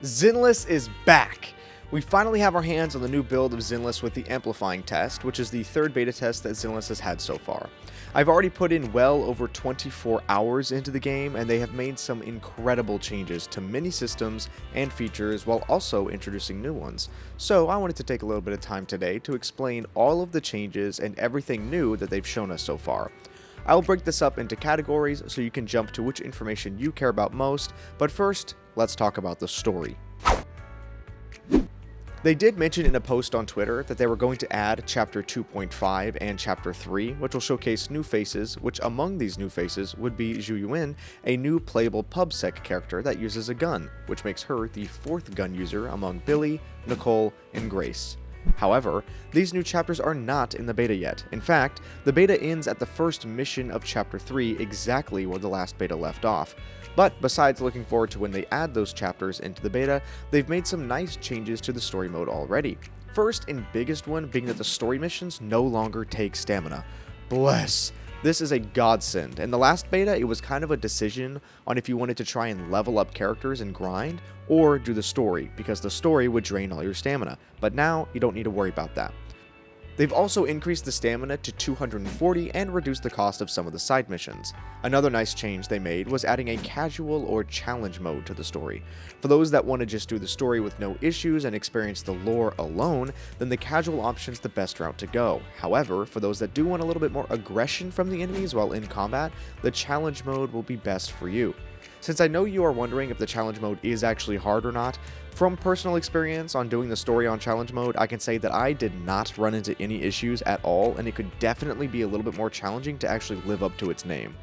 Zenless is back! We finally have our hands on the new build of Zenless with the Amplifying test, which is the third beta test that Zenless has had so far. I've already put in well over 24 hours into the game, and they have made some incredible changes to many systems and features while also introducing new ones. So I wanted to take a little bit of time today to explain all of the changes and everything new that they've shown us so far. I'll break this up into categories so you can jump to which information you care about most, but first, let's talk about the story. They did mention in a post on Twitter that they were going to add Chapter 2.5 and Chapter 3, which will showcase new faces, which among these new faces would be Shiyu, a new playable PubSec character that uses a gun, which makes her the fourth gun user among Billy, Nicole, and Grace. However, these new chapters are not in the beta yet. In fact, the beta ends at the first mission of Chapter 3, exactly where the last beta left off. But besides looking forward to when they add those chapters into the beta, they've made some nice changes to the story mode already. First and biggest one being that the story missions no longer take stamina. Bless! This is a godsend. In the last beta, it was kind of a decision on if you wanted to try and level up characters and grind, or do the story, because the story would drain all your stamina. But now, you don't need to worry about that. They've also increased the stamina to 240 and reduced the cost of some of the side missions. Another nice change they made was adding a casual or challenge mode to the story. For those that want to just do the story with no issues and experience the lore alone, then the casual option's the best route to go. However, for those that do want a little bit more aggression from the enemies while in combat, the challenge mode will be best for you. Since I know you are wondering if the challenge mode is actually hard or not, from personal experience on doing the story on challenge mode, I can say that I did not run into any issues at all, and it could definitely be a little bit more challenging to actually live up to its name.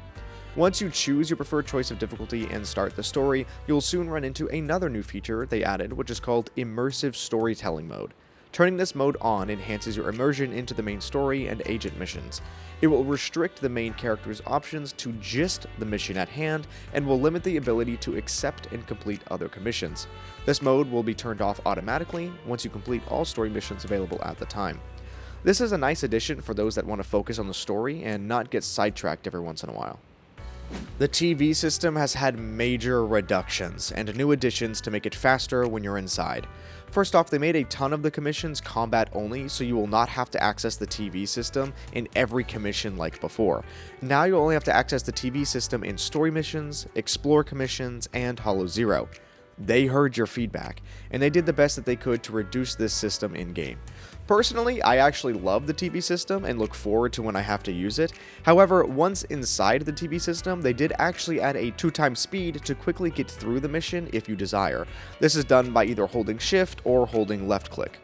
Once you choose your preferred choice of difficulty and start the story, you'll soon run into another new feature they added, which is called Immersive Storytelling Mode. Turning this mode on enhances your immersion into the main story and agent missions. It will restrict the main character's options to just the mission at hand, and will limit the ability to accept and complete other commissions. This mode will be turned off automatically once you complete all story missions available at the time. This is a nice addition for those that want to focus on the story and not get sidetracked every once in a while. The TV system has had major reductions and new additions to make it faster when you're inside. First off, they made a ton of the commissions combat only, so you will not have to access the TV system in every commission like before. Now you only have to access the TV system in story missions, explore commissions, and Hollow Zero. They heard your feedback, and they did the best that they could to reduce this system in-game. Personally, I actually love the TV system and look forward to when I have to use it. However, once inside the TV system, they did actually add a 2x speed to quickly get through the mission if you desire. This is done by either holding shift or holding left click.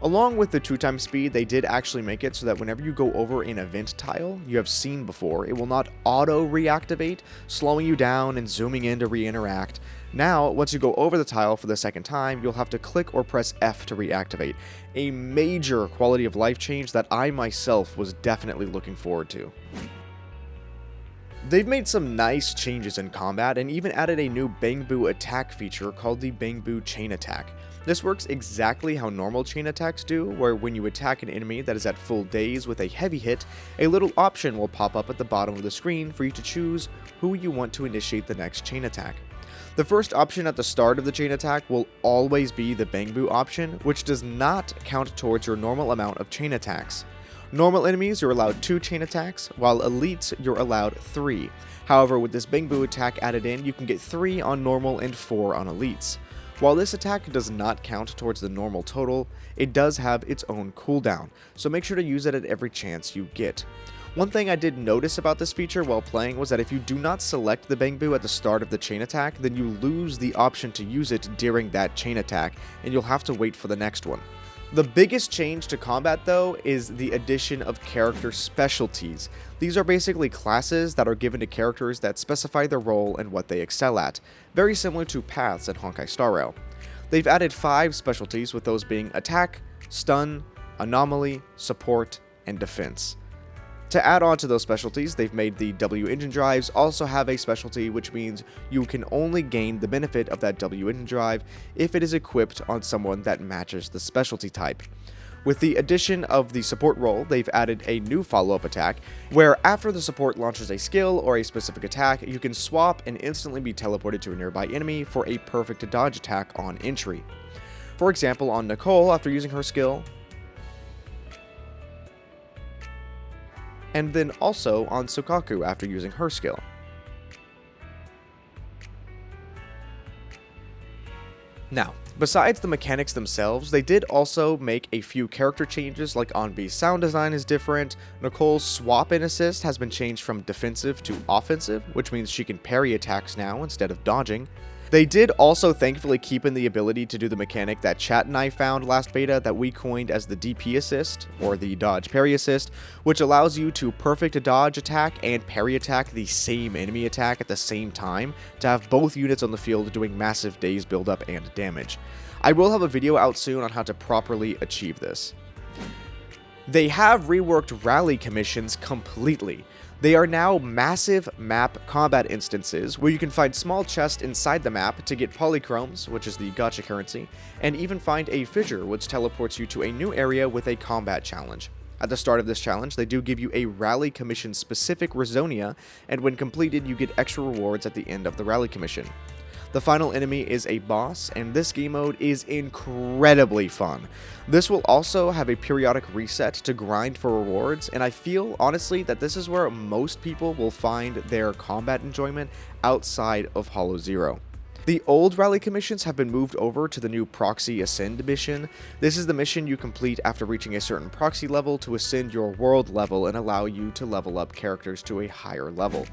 Along with the 2x speed, they did actually make it so that whenever you go over an event tile you have seen before, it will not auto-reactivate, slowing you down and zooming in to re-interact. Now, once you go over the tile for the second time, you'll have to click or press F to reactivate. A major quality of life change that I myself was definitely looking forward to. They've made some nice changes in combat and even added a new Bang Boo attack feature called the Bang Boo Chain Attack. This works exactly how normal chain attacks do, where when you attack an enemy that is at full daze with a heavy hit, a little option will pop up at the bottom of the screen for you to choose who you want to initiate the next chain attack. The first option at the start of the chain attack will always be the Bang Boo option, which does not count towards your normal amount of chain attacks. Normal enemies, you're allowed 2 chain attacks, while elites, you're allowed 3. However, with this Bang Boo attack added in, you can get 3 on normal and 4 on elites. While this attack does not count towards the normal total, it does have its own cooldown, so make sure to use it at every chance you get. One thing I did notice about this feature while playing was that if you do not select the Bang Boo at the start of the chain attack, then you lose the option to use it during that chain attack, and you'll have to wait for the next one. The biggest change to combat, though, is the addition of character specialties. These are basically classes that are given to characters that specify their role and what they excel at, very similar to paths at Honkai Star Rail. They've added 5 specialties, with those being attack, stun, anomaly, support, and defense. To add on to those specialties, they've made the W engine drives also have a specialty, which means you can only gain the benefit of that W engine drive if it is equipped on someone that matches the specialty type. With the addition of the support role, they've added a new follow-up attack, where after the support launches a skill or a specific attack, you can swap and instantly be teleported to a nearby enemy for a perfect dodge attack on entry. For example, on Nicole after using her skill, and then also on Sukaku after using her skill. Now, besides the mechanics themselves, they did also make a few character changes, like Onbi's sound design is different, Nicole's swap and assist has been changed from defensive to offensive, which means she can parry attacks now instead of dodging. They did also thankfully keep in the ability to do the mechanic that Chat and I found last beta that we coined as the DP assist, or the dodge parry assist, which allows you to perfect a dodge attack and parry attack the same enemy attack at the same time to have both units on the field doing massive daze buildup and damage. I will have a video out soon on how to properly achieve this. They have reworked rally commissions completely. They are now massive map combat instances where you can find small chests inside the map to get polychromes, which is the gacha currency, and even find a fissure, which teleports you to a new area with a combat challenge. At the start of this challenge, they do give you a rally commission specific Rizonia, and when completed, you get extra rewards at the end of the rally commission. The final enemy is a boss, and this game mode is incredibly fun. This will also have a periodic reset to grind for rewards, and I feel, honestly, that this is where most people will find their combat enjoyment outside of Hollow Zero. The old rally commissions have been moved over to the new Proxy Ascend mission. This is the mission you complete after reaching a certain proxy level to ascend your world level and allow you to level up characters to a higher level.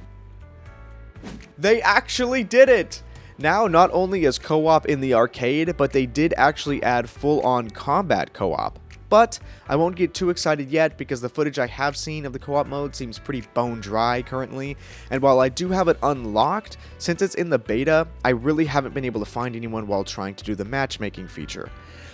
They actually did it! Now, not only is co-op in the arcade, but they did actually add full-on combat co-op. But I won't get too excited yet because the footage I have seen of the co-op mode seems pretty bone dry currently, and while I do have it unlocked, since it's in the beta, I really haven't been able to find anyone while trying to do the matchmaking feature.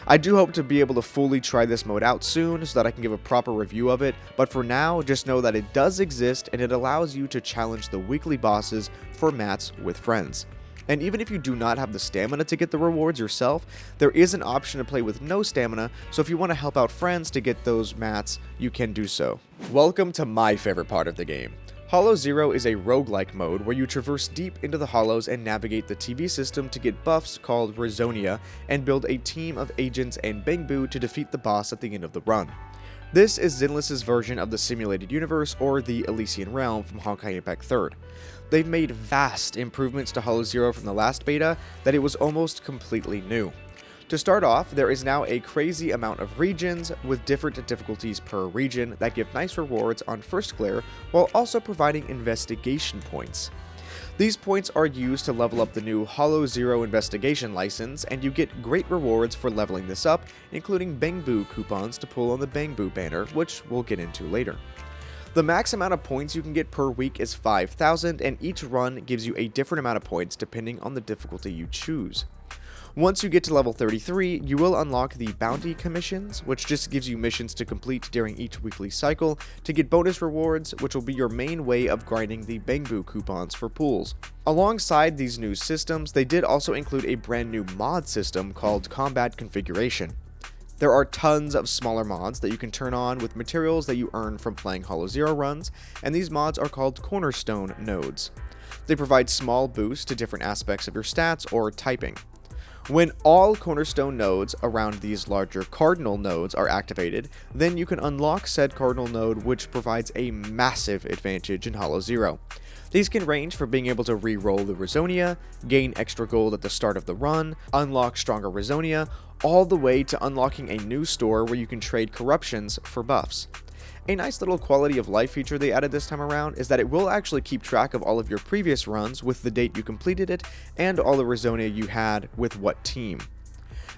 I do hope to be able to fully try this mode out soon so that I can give a proper review of it, but for now, just know that it does exist and it allows you to challenge the weekly bosses for mats with friends. And even if you do not have the stamina to get the rewards yourself, there is an option to play with no stamina, so if you want to help out friends to get those mats, you can do so. Welcome to my favorite part of the game. Hollow Zero is a roguelike mode where you traverse deep into the hollows and navigate the TV system to get buffs called Rizonia and build a team of agents and Bangbu to defeat the boss at the end of the run. This is Zenless' version of the simulated universe, or the Elysian Realm from Honkai Impact 3rd. They've made vast improvements to Hollow Zero from the last beta that it was almost completely new. To start off, there is now a crazy amount of regions with different difficulties per region that give nice rewards on first clear while also providing investigation points. These points are used to level up the new Hollow Zero Investigation license, and you get great rewards for leveling this up, including Bangbu coupons to pull on the Bangbu banner, which we'll get into later. The max amount of points you can get per week is 5,000, and each run gives you a different amount of points depending on the difficulty you choose. Once you get to level 33, you will unlock the Bounty Commissions, which just gives you missions to complete during each weekly cycle to get bonus rewards, which will be your main way of grinding the Bangbu coupons for pools. Alongside these new systems, they did also include a brand new mod system called Combat Configuration. There are tons of smaller mods that you can turn on with materials that you earn from playing Hollow Zero runs, and these mods are called Cornerstone nodes. They provide small boosts to different aspects of your stats or typing. When all Cornerstone nodes around these larger Cardinal nodes are activated, then you can unlock said Cardinal node, which provides a massive advantage in Hollow Zero. These can range from being able to re-roll the Rizonia, gain extra gold at the start of the run, unlock stronger Rizonia, all the way to unlocking a new store where you can trade corruptions for buffs. A nice little quality of life feature they added this time around is that it will actually keep track of all of your previous runs with the date you completed it and all the Rizonia you had with what team.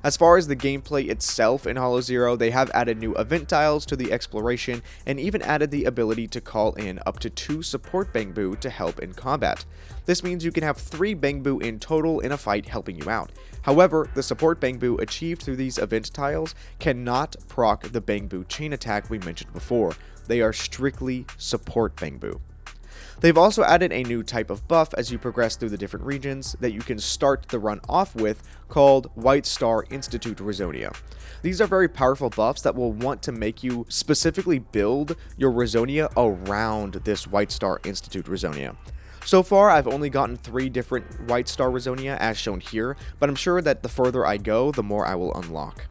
As far as the gameplay itself in Hollow Zero, they have added new event tiles to the exploration and even added the ability to call in up to 2 support Bangbu to help in combat. This means you can have 3 Bangbu in total in a fight helping you out. However, the support Bangbu achieved through these event tiles cannot proc the Bangbu chain attack we mentioned before. They are strictly support Bangbu. They've also added a new type of buff as you progress through the different regions that you can start the run off with, called White Star Institute Rizonia. These are very powerful buffs that will want to make you specifically build your Rizonia around this White Star Institute Rizonia. So far, I've only gotten 3 different White Star Rizonia as shown here, but I'm sure that the further I go, the more I will unlock.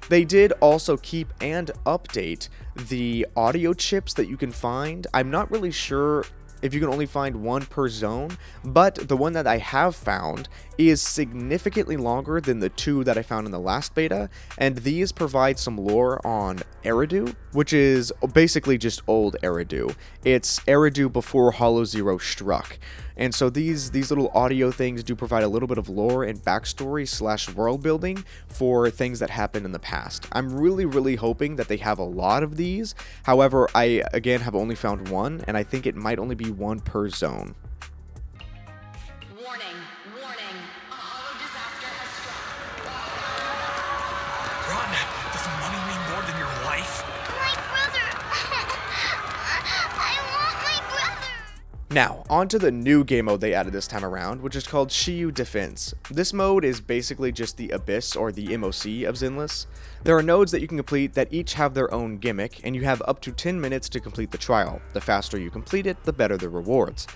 They did also keep and update the audio chips that you can find. I'm not really sure if you can only find 1 per zone, but the one that I have found is significantly longer than the 2 that I found in the last beta, and these provide some lore on Eridu, which is basically just old Eridu. It's Eridu before Hollow Zero struck. And so these little audio things do provide a little bit of lore and backstory / world building for things that happened in the past. I'm really hoping that they have a lot of these. However, I again have only found 1, and I think it might only be 1 per zone. Warning, a hollow disaster has struck. Run! Does money mean more than your life? My brother! I want my brother! Now, on to the new game mode they added this time around, which is called Shiyu Defense. This mode is basically just the Abyss or the MOC of Zenless. There are nodes that you can complete that each have their own gimmick, and you have up to 10 minutes to complete the trial. The faster you complete it, the better the rewards.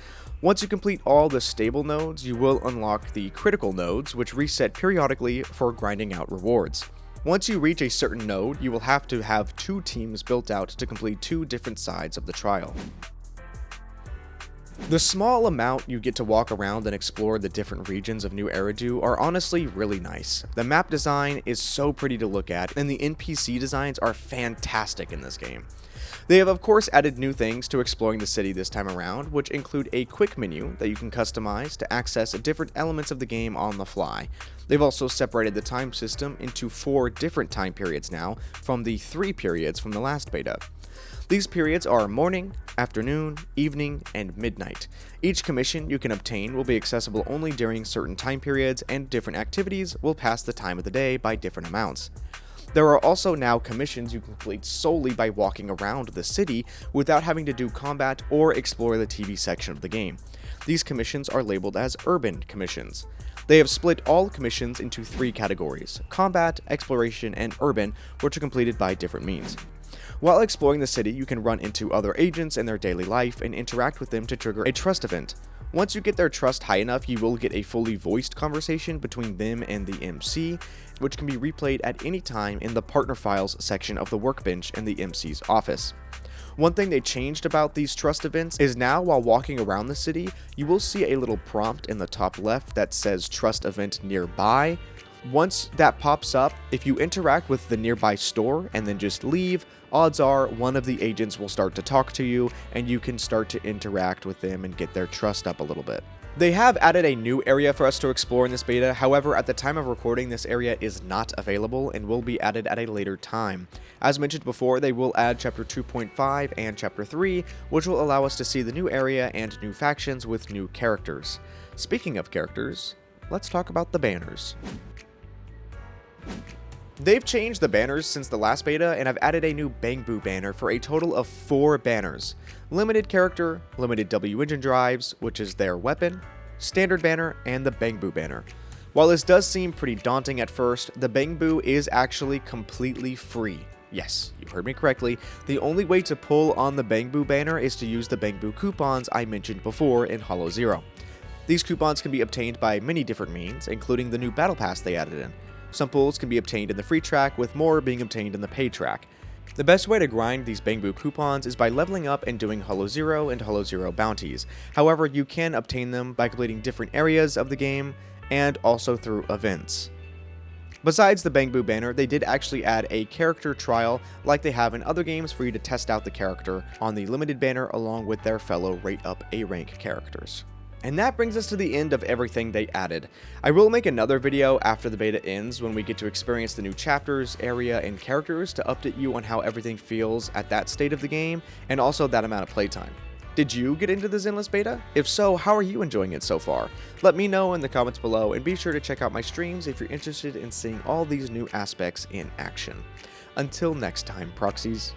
Once you complete all the stable nodes, you will unlock the critical nodes, which reset periodically for grinding out rewards. Once you reach a certain node, you will have to have 2 teams built out to complete 2 different sides of the trial. The small amount you get to walk around and explore the different regions of New Eridu are honestly really nice. The map design is so pretty to look at, and the NPC designs are fantastic in this game. They have of course added new things to exploring the city this time around, which include a quick menu that you can customize to access different elements of the game on the fly. They've also separated the time system into 4 different time periods now, from the 3 periods from the last beta. These periods are morning, afternoon, evening, and midnight. Each commission you can obtain will be accessible only during certain time periods, and different activities will pass the time of the day by different amounts. There are also now commissions you can complete solely by walking around the city without having to do combat or explore the TV section of the game. These commissions are labeled as urban commissions. They have split all commissions into 3 categories: combat, exploration, and urban, which are completed by different means. While exploring the city, you can run into other agents in their daily life and interact with them to trigger a trust event. Once you get their trust high enough, you will get a fully voiced conversation between them and the MC, which can be replayed at any time in the partner files section of the workbench in the MC's office. One thing they changed about these trust events is now while walking around the city, you will see a little prompt in the top left that says trust event nearby. Once that pops up, if you interact with the nearby store and then just leave, odds are one of the agents will start to talk to you, and you can start to interact with them and get their trust up a little bit. They have added a new area for us to explore in this beta. However, at the time of recording, this area is not available and will be added at a later time. As mentioned before, they will add Chapter 2.5 and Chapter 3, which will allow us to see the new area and new factions with new characters. Speaking of characters, let's talk about the banners. They've changed the banners since the last beta and have added a new Bang Boo banner for a total of 4 banners. Limited character, limited W engine drives, which is their weapon, standard banner, and the Bang Boo banner. While this does seem pretty daunting at first, the Bang Boo is actually completely free. Yes, you heard me correctly. The only way to pull on the Bang Boo banner is to use the Bang Boo coupons I mentioned before in Hollow Zero. These coupons can be obtained by many different means, including the new battle pass they added in. Some pulls can be obtained in the free track, with more being obtained in the paid track. The best way to grind these Bang Boo coupons is by leveling up and doing Hollow Zero and Hollow Zero bounties. However, you can obtain them by completing different areas of the game and also through events. Besides the Bang Boo banner, they did actually add a character trial like they have in other games for you to test out the character on the limited banner along with their fellow rate up A rank characters. And that brings us to the end of everything they added. I will make another video after the beta ends when we get to experience the new chapters, area, and characters to update you on how everything feels at that state of the game, and also that amount of playtime. Did you get into the Zenless beta? If so, how are you enjoying it so far? Let me know in the comments below, and be sure to check out my streams if you're interested in seeing all these new aspects in action. Until next time, proxies.